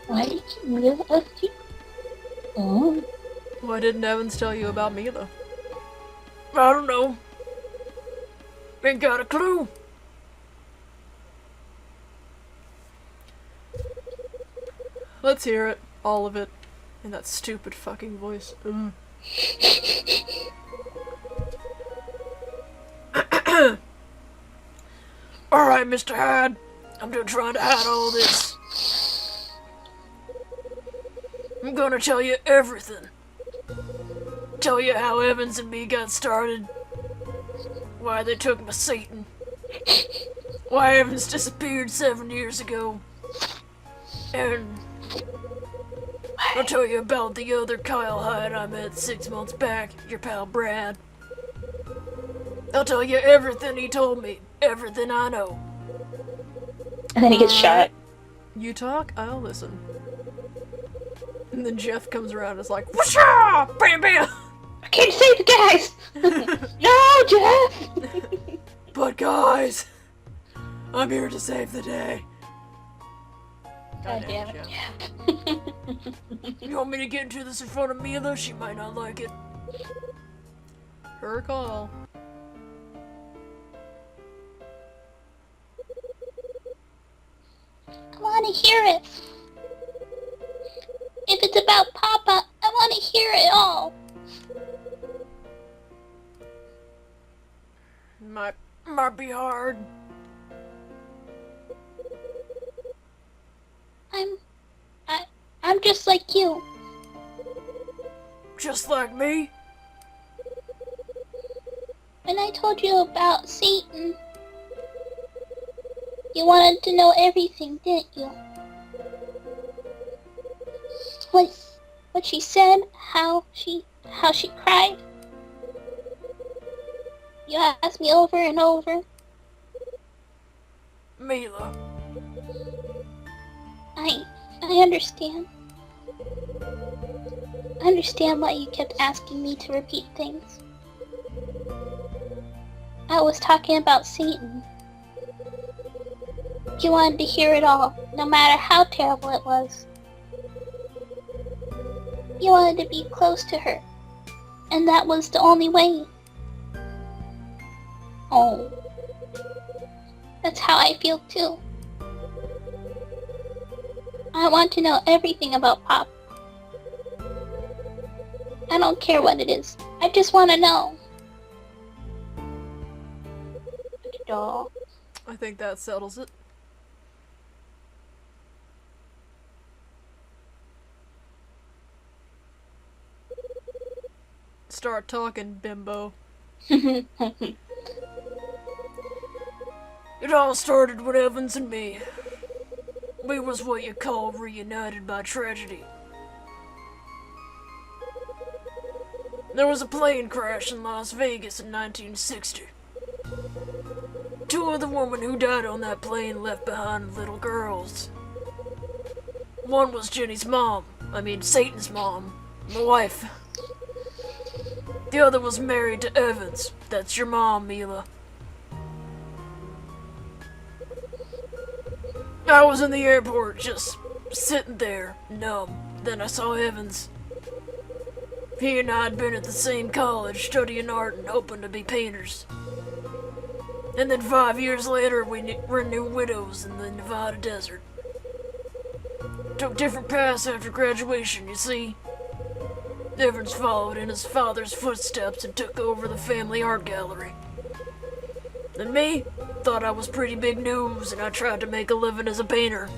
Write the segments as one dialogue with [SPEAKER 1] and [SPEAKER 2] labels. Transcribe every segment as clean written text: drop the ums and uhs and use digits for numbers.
[SPEAKER 1] Why did Mila ask you? Oh.
[SPEAKER 2] Why didn't Evans tell you about Mila? I don't know. Ain't got a clue. Let's hear it. All of it. In that stupid fucking voice. Alright, Mr. Hyde. I'm just trying to hide all this. I'm gonna tell you everything. Tell you how Evans and me got started. Why they took my Satan. Why Evans disappeared 7 years ago. And I'll tell you about the other Kyle Hyde I met 6 months back, your pal Brad. I'll tell you everything he told me, everything I know.
[SPEAKER 1] And then he gets shot.
[SPEAKER 2] You talk, I'll listen. And then Jeff comes around and is like, whoosha! Bam bam!
[SPEAKER 1] I can't save the guys! No, Jeff!
[SPEAKER 2] But guys, I'm here to save the day.
[SPEAKER 1] God damn it, Jeff.
[SPEAKER 2] You want me to get into this in front of Mila? She might not like it. Her call.
[SPEAKER 1] I want to hear it. If it's about Papa, I want to hear it all.
[SPEAKER 2] Might be hard.
[SPEAKER 1] I'm just like you.
[SPEAKER 2] Just like me?
[SPEAKER 1] When I told you about Satan, you wanted to know everything, didn't you? What she said, how she cried. You asked me over and over.
[SPEAKER 2] Mila.
[SPEAKER 1] I understand. I understand why you kept asking me to repeat things. I was talking about Satan. You wanted to hear it all, no matter how terrible it was. You wanted to be close to her, and that was the only way. Oh. That's how I feel too. I want to know everything about Pop. I don't care what it is. I just want to know. Doll.
[SPEAKER 2] I think that settles it. Start talking, bimbo. It all started with Evans and me. We was what you call reunited by tragedy. There was a plane crash in Las Vegas in 1960. Two of the women who died on that plane left behind little girls. One was Jenny's mom. Satan's mom. My wife. The other was married to Evans. That's your mom, Mila. I was in the airport, just sitting there, numb. Then I saw Evans. He and I had been at the same college, studying art and hoping to be painters. And then 5 years later, we were new widows in the Nevada desert. Took different paths after graduation, you see. Evans followed in his father's footsteps and took over the family art gallery. And me? Thought I was pretty big news and I tried to make a living as a painter.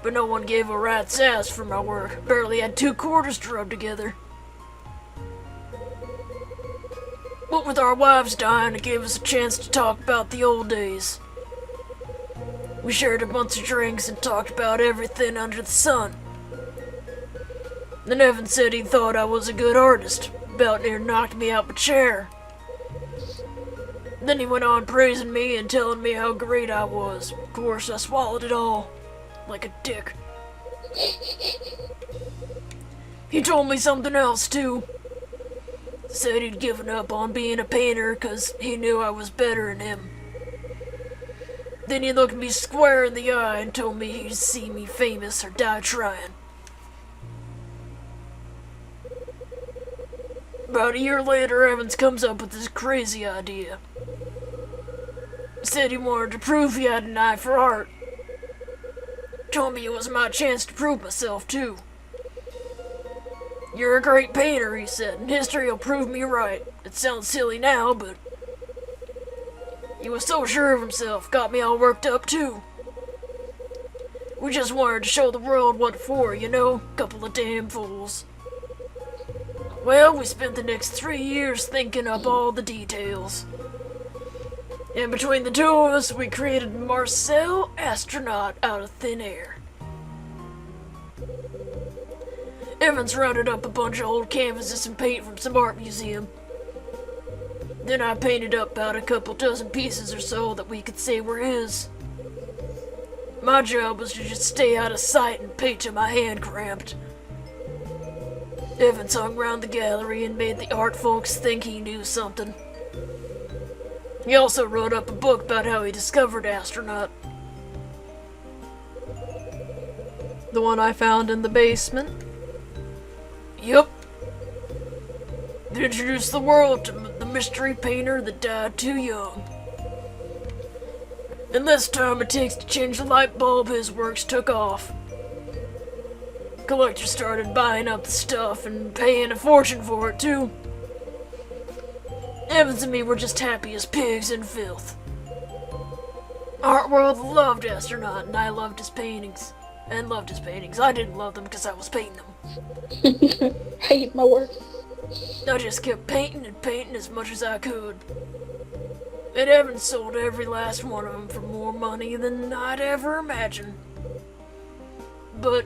[SPEAKER 2] But no one gave a rat's ass for my work. Barely had 2 quarters to rub together. But with our wives dying, it gave us a chance to talk about the old days. We shared a bunch of drinks and talked about everything under the sun. Then Evan said he thought I was a good artist. About near knocked me out of a chair. Then he went on praising me and telling me how great I was. Of course, I swallowed it all. Like a dick. He told me something else, too. Said he'd given up on being a painter because he knew I was better than him. Then he looked me square in the eye and told me he'd see me famous or die trying. About a year later, Evans comes up with this crazy idea. He said he wanted to prove he had an eye for art. Told me it was my chance to prove myself, too. You're a great painter, he said, and history will prove me right. It sounds silly now, but he was so sure of himself, got me all worked up, too. We just wanted to show the world what for, you know? Couple of damn fools. Well, we spent the next 3 years thinking up all the details. And between the two of us, we created Marcel Astronaut out of thin air. Evans rounded up a bunch of old canvases and paint from some art museum. Then I painted up about a couple dozen pieces or so that we could say were his. My job was to just stay out of sight and paint till my hand cramped. Evans hung around the gallery and made the art folks think he knew something. He also wrote up a book about how he discovered Astronaut.
[SPEAKER 3] The one I found in the basement?
[SPEAKER 2] Yup. It introduced the world to the mystery painter that died too young. In less time it takes to change the light bulb, his works took off. Collectors started buying up the stuff and paying a fortune for it, too. Evans and me were just happy as pigs in filth. Art world loved Astronaut, and I loved his paintings. And loved his paintings. I didn't love them because I was painting them.
[SPEAKER 1] Hate my work.
[SPEAKER 2] I just kept painting and painting as much as I could. And Evans sold every last one of them for more money than I'd ever imagined. But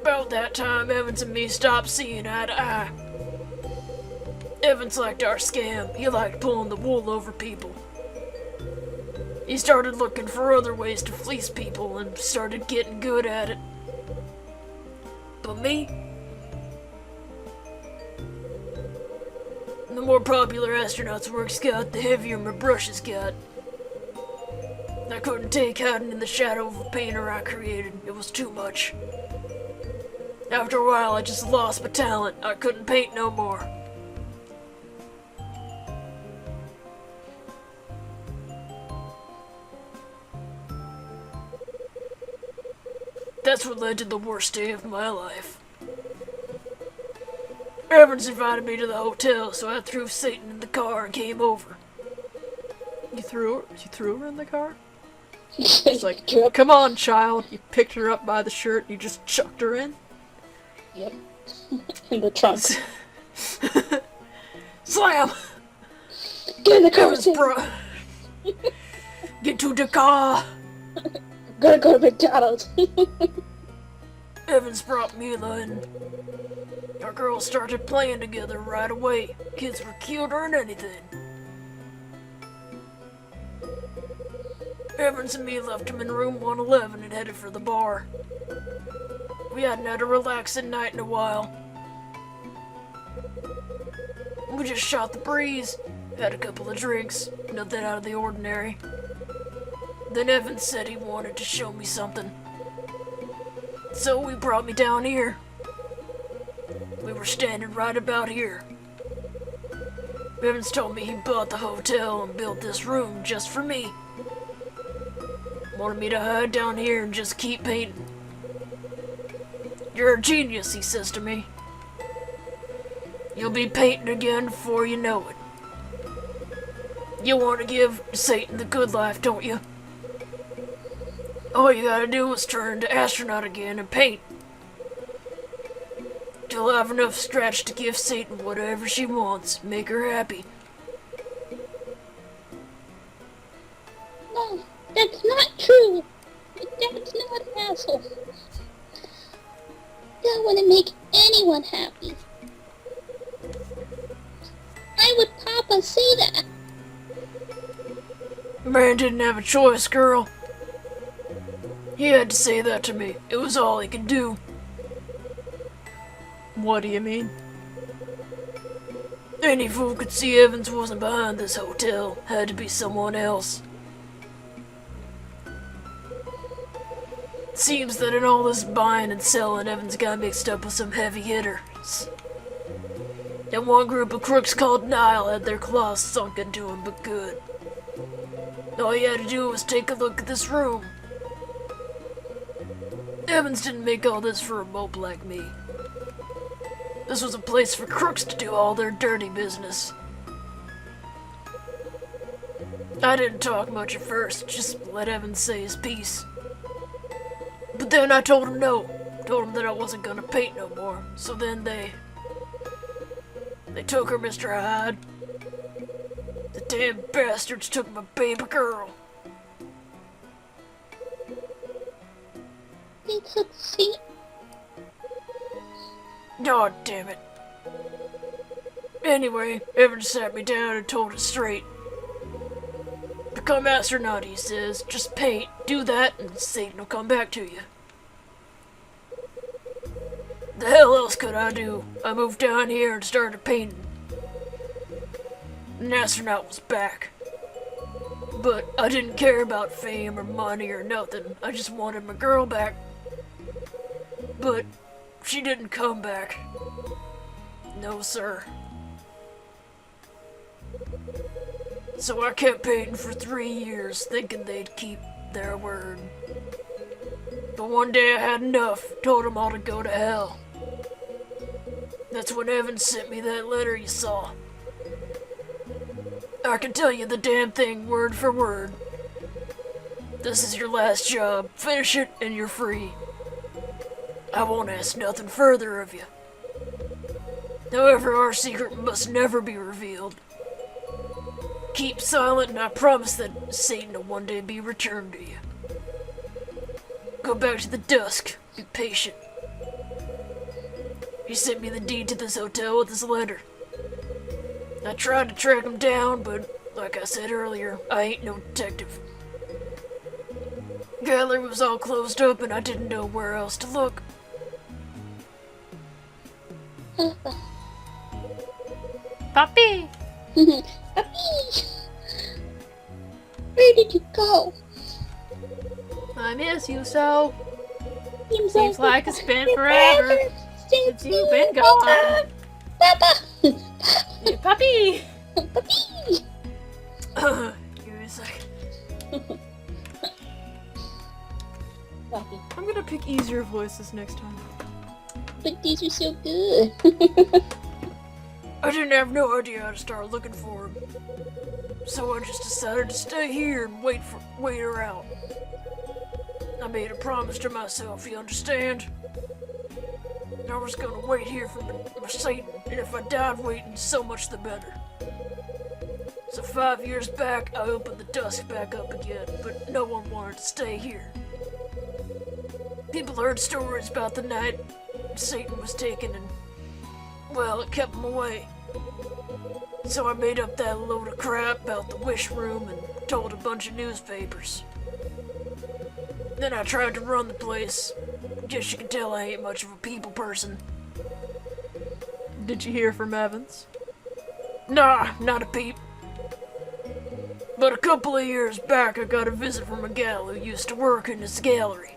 [SPEAKER 2] about that time, Evans and me stopped seeing eye to eye. Evans liked our scam. He liked pulling the wool over people. He started looking for other ways to fleece people and started getting good at it. But me? The more popular Astronaut's works got, the heavier my brushes got. I couldn't take hiding in the shadow of a painter I created. It was too much. After a while, I just lost my talent. I couldn't paint no more. That's what led to the worst day of my life. Evans invited me to the hotel, so I threw Satan in the car and came over.
[SPEAKER 3] You threw her in the car? It's like, come on, child. You picked her up by the shirt and you just chucked her in?
[SPEAKER 1] Yep. In the trunk.
[SPEAKER 2] Slam!
[SPEAKER 1] Get in the car,
[SPEAKER 2] Evans Get to the car!
[SPEAKER 1] Gotta go to McDonald's.
[SPEAKER 2] Evans brought Mila and our girls started playing together right away. Kids were cuter than anything. Evans and me left him in room 111 and headed for the bar. We hadn't had a relaxing night in a while. We just shot the breeze, had a couple of drinks, nothing out of the ordinary. Then Evans said he wanted to show me something. So he brought me down here. We were standing right about here. Evans told me he bought the hotel and built this room just for me. Wanted me to hide down here and just keep painting. You're a genius, he says to me. You'll be painting again before you know it. You want to give Satan the good life, don't you? All you gotta do is turn into Astronaut again and paint. You'll have enough scratch to give Satan whatever she wants. Make her happy.
[SPEAKER 1] No, that's not true. Dad's not an asshole. Dad wouldn't make anyone happy. Why would Papa say that?
[SPEAKER 2] Man didn't have a choice, girl. He had to say that to me. It was all he could do.
[SPEAKER 3] What do you mean?
[SPEAKER 2] Any fool could see Evans wasn't behind this hotel. Had to be someone else. Seems that in all this buying and selling, Evans got mixed up with some heavy hitters. And one group of crooks called Nile had their claws sunk into him, but good. All he had to do was take a look at this room. Evans didn't make all this for a mope like me. This was a place for crooks to do all their dirty business. I didn't talk much at first, just let Evans say his piece. But then I told him no. Told him that I wasn't gonna paint no more. So then they took her, Mr. Hyde. The damn bastards took my baby girl.
[SPEAKER 1] They took Satan.
[SPEAKER 2] God damn it. Anyway, Evans sat me down and told it straight. Become astronaut, he says. Just paint, do that, and Satan will come back to you. The hell else could I do? I moved down here and started painting. An astronaut was back. But I didn't care about fame or money or nothing. I just wanted my girl back. But she didn't come back. No, sir. So I kept painting for 3 years, thinking they'd keep their word. But one day I had enough, told them all to go to hell. That's when Evans sent me that letter you saw. I can tell you the damn thing word for word. This is your last job. Finish it and you're free. I won't ask nothing further of you. However, our secret must never be revealed. Keep silent and I promise that Satan will one day be returned to you. Go back to the Dusk. Be patient. He sent me the deed to this hotel with his letter. I tried to track him down, but like I said earlier, I ain't no detective. Gallery was all closed up and I didn't know where else to look.
[SPEAKER 3] Puppy!
[SPEAKER 1] Puppy! Where did you go?
[SPEAKER 3] I miss you so.
[SPEAKER 1] Seems
[SPEAKER 3] like it's been forever since you've been gone.
[SPEAKER 1] Papa!
[SPEAKER 3] Hey, puppy!
[SPEAKER 1] Puppy!
[SPEAKER 2] Give me a second.
[SPEAKER 1] Puppy.
[SPEAKER 3] I'm gonna pick easier voices next time.
[SPEAKER 1] But these are so good.
[SPEAKER 2] I didn't have no idea how to start looking for him. So I just decided to stay here and wait her out. I made a promise to myself, you understand? I was gonna wait here for my Satan, and if I died waiting, so much the better. So 5 years back, I opened the Dusk back up again, but no one wanted to stay here. People heard stories about the night Satan was taken and, well, it kept him away. So I made up that load of crap about the wish room and told a bunch of newspapers. Then I tried to run the place. Guess you can tell I ain't much of a people person.
[SPEAKER 3] Did you hear from Evans?
[SPEAKER 2] Nah, not a peep. But a couple of years back I got a visit from a gal who used to work in this gallery.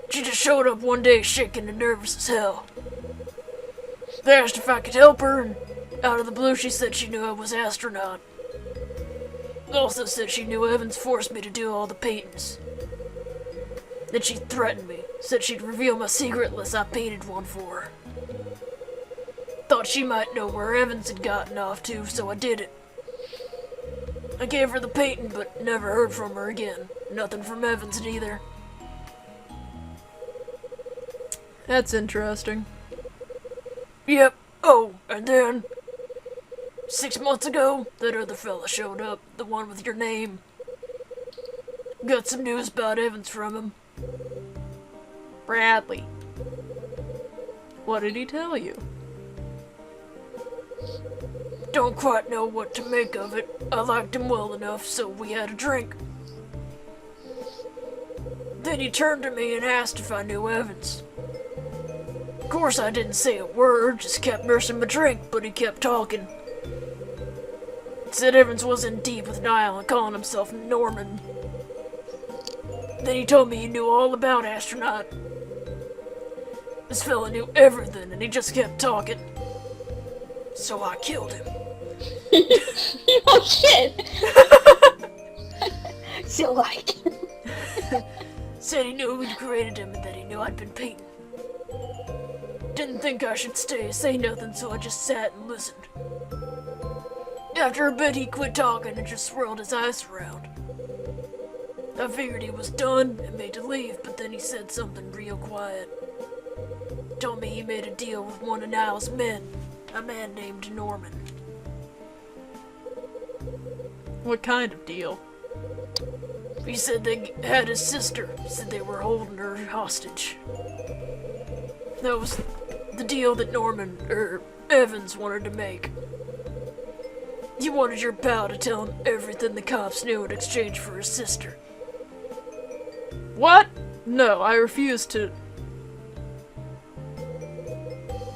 [SPEAKER 2] She just showed up one day shaking and nervous as hell. They asked if I could help her, and out of the blue she said she knew I was astronaut. Also said she knew Evans forced me to do all the paintings. Then she threatened me, said she'd reveal my secret unless I painted one for her. Thought she might know where Evans had gotten off to, so I did it. I gave her the painting, but never heard from her again. Nothing from Evans neither.
[SPEAKER 3] That's interesting.
[SPEAKER 2] Yep. Oh, and then 6 months ago, that other fella showed up, the one with your name. Got some news about Evans from him.
[SPEAKER 3] Bradley. What did he tell you?
[SPEAKER 2] Don't quite know what to make of it. I liked him well enough, so we had a drink. Then he turned to me and asked if I knew Evans. Of course I didn't say a word, just kept nursing my drink, but he kept talking. Said Evans was in deep with Niall and calling himself Norman. Then he told me he knew all about Astronaut. This fella knew everything, and he just kept talking. So I killed him.
[SPEAKER 1] Oh shit! So like...
[SPEAKER 2] Said he knew who'd created him and that he knew I'd been painting. Didn't think I should stay, say nothing, so I just sat and listened. After a bit, he quit talking and just swirled his eyes around. I figured he was done and made to leave, but then he said something real quiet. Told me he made a deal with one of Niall's men, a man named Norman.
[SPEAKER 3] What kind of deal?
[SPEAKER 2] He said they had his sister, said they were holding her hostage. That was the deal that Evans wanted to make. He wanted your pal to tell him everything the cops knew in exchange for his sister.
[SPEAKER 3] What? No, I refuse to...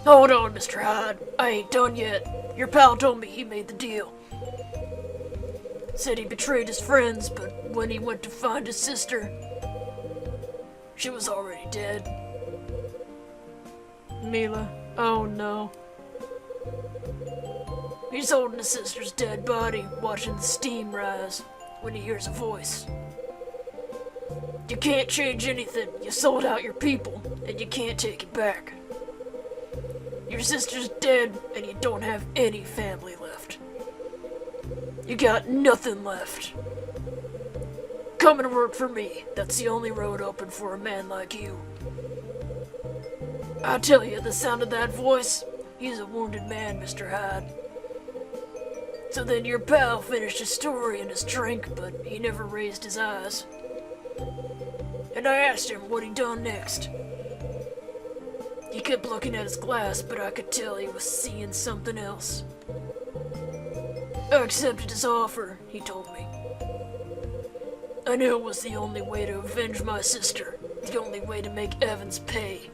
[SPEAKER 2] Hold on, Mr. Hyde. I ain't done yet. Your pal told me he made the deal. Said he betrayed his friends, but when he went to find his sister, she was already dead.
[SPEAKER 3] Mila. Oh no.
[SPEAKER 2] He's holding his sister's dead body, watching the steam rise, when he hears a voice. You can't change anything. You sold out your people, and you can't take it back. Your sister's dead, and you don't have any family left. You got nothing left. Come and work for me. That's the only road open for a man like you. I tell you, the sound of that voice, he's a wounded man, Mr. Hyde. So then your pal finished his story and his drink, but he never raised his eyes. And I asked him what he'd done next. He kept looking at his glass, but I could tell he was seeing something else. I accepted his offer, he told me. I knew it was the only way to avenge my sister, the only way to make Evans pay.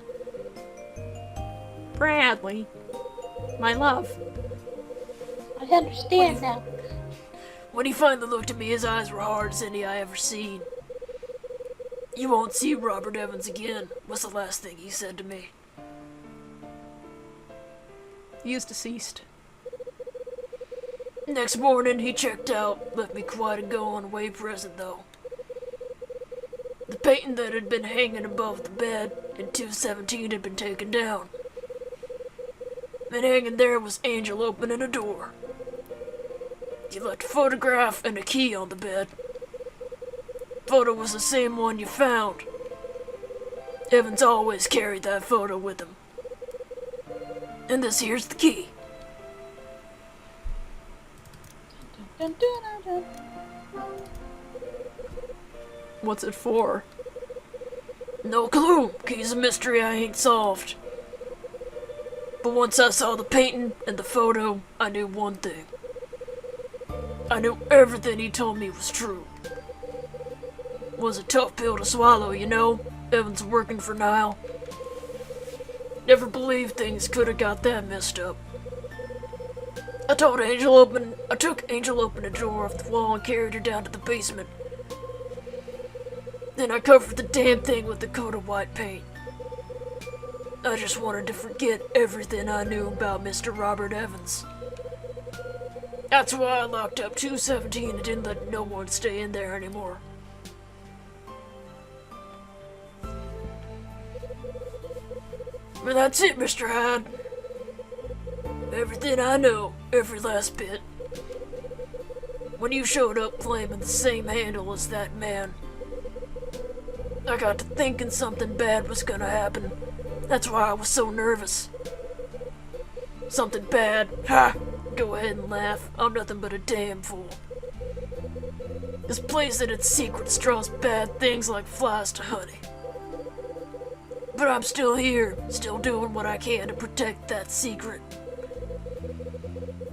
[SPEAKER 3] Bradley. My love.
[SPEAKER 1] I understand now.
[SPEAKER 2] When he finally looked at me, his eyes were hard as any I ever seen. You won't see Robert Evans again, was the last thing he said to me.
[SPEAKER 3] He is deceased.
[SPEAKER 2] Next morning, he checked out, left me quiet and going, way present though. The painting that had been hanging above the bed in 217 had been taken down. And hanging there was Angel opening a door. He left a photograph and a key on the bed. Photo was the same one you found. Evans always carried that photo with him. And this here's the key.
[SPEAKER 1] Dun, dun, dun, dun.
[SPEAKER 3] What's it for?
[SPEAKER 2] No clue. Key's a mystery I ain't solved. But once I saw the painting and the photo, I knew one thing. I knew everything he told me was true. Was a tough pill to swallow, you know? Evans working for Niall. Never believed things could have got that messed up. I took Angel open a drawer off the wall and carried her down to the basement. Then I covered the damn thing with a coat of white paint. I just wanted to forget everything I knew about Mr. Robert Evans. That's why I locked up 217 and didn't let no one stay in there anymore. But that's it, Mr. Hyde. Everything I know, every last bit. When you showed up claiming the same handle as that man, I got to thinking something bad was gonna happen. That's why I was so nervous. Something bad? Ha! Go ahead and laugh. I'm nothing but a damn fool. This place and its secrets draws bad things like flies to honey. But I'm still here, still doing what I can to protect that secret.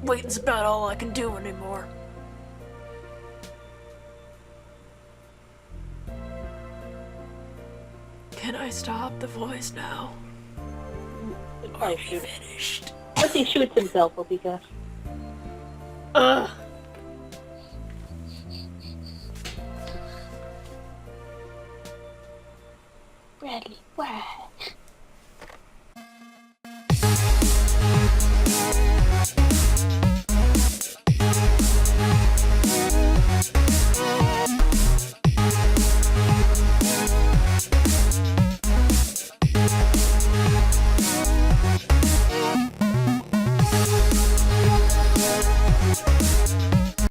[SPEAKER 2] Waiting's about all I can do anymore.
[SPEAKER 3] Can I stop the voice now?
[SPEAKER 1] probably shoot.
[SPEAKER 2] Finished.
[SPEAKER 1] Once he shoots himself, will be good.
[SPEAKER 3] Ugh.
[SPEAKER 1] Bradley, why?